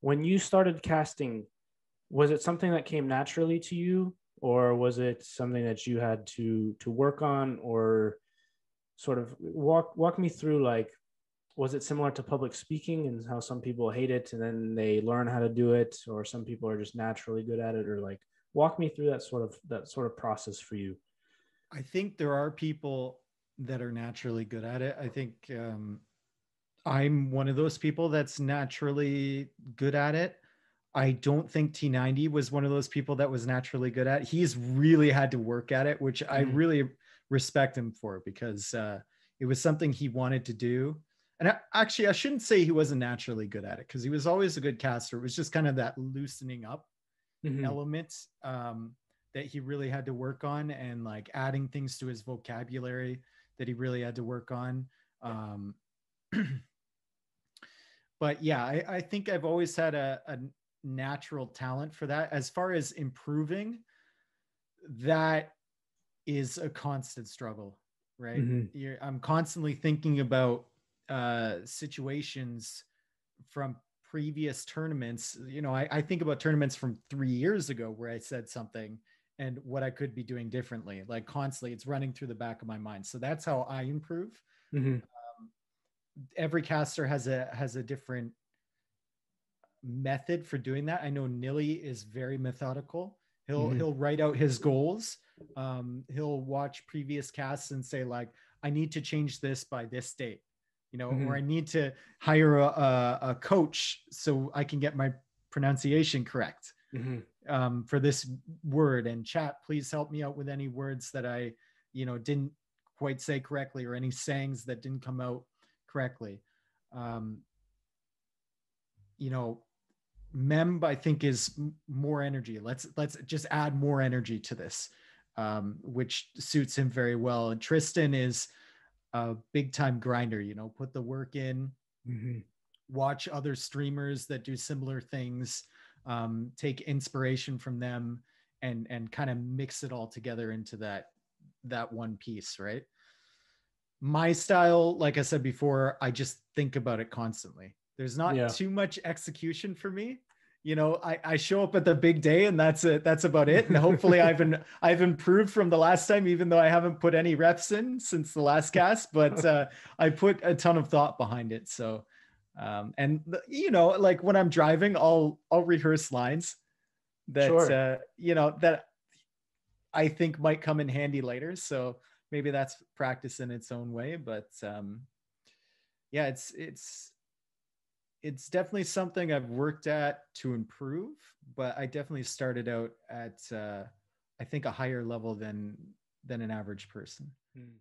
when you started casting, was it something that came naturally to you, or was it something that you had to work on, or sort of walk me through, like, was it similar to public speaking and how some people hate it and then they learn how to do it, or some people are just naturally good at it, or like walk me through that sort of process for you. I think there are people that are naturally good at it. I think I'm one of those people that's naturally good at it. I don't think T90 was one of those people that was naturally good at it. He's really had to work at it, which I Mm-hmm. really respect him for, because it was something he wanted to do. And actually, I shouldn't say he wasn't naturally good at it, because he was always a good caster. It was just kind of that loosening up Mm-hmm. element that he really had to work on, and like adding things to his vocabulary that he really had to work on. Um, but yeah, I think I've always had a natural talent for that. As far as improving, that is a constant struggle, right? Mm-hmm. I'm constantly thinking about situations from previous tournaments. You know, I think about tournaments from 3 years ago where I said something and what I could be doing differently. Like constantly, it's running through the back of my mind. So that's how I improve. Mm-hmm. Every caster has a different method for doing that. I know Nilly is very methodical. Mm-hmm. He'll write out his goals. He'll watch previous casts and say like, I need to change this by this date, you know, or Mm-hmm. I need to hire a coach so I can get my pronunciation correct Mm-hmm. for this word. And chat, please help me out with any words that I, didn't quite say correctly, or any sayings that didn't come out correctly. Um, you know, Mem, I think, is more energy. Let's just add more energy to this, which suits him very well. And Tristan is a big time grinder. You know, put the work in, Mm-hmm. watch other streamers that do similar things, take inspiration from them, and kind of mix it all together into that one piece, right? My style, like I said before, I just think about it constantly. There's not Yeah. too much execution for me. You know, I show up at the big day and that's it. That's about it. And hopefully I've improved from the last time, even though I haven't put any reps in since the last cast, but I put a ton of thought behind it. So and like when I'm driving, I'll rehearse lines that Sure. that I think might come in handy later. So maybe that's practice in its own way. But yeah, it's definitely something I've worked at to improve. But I definitely started out at I think a higher level than an average person. Mm.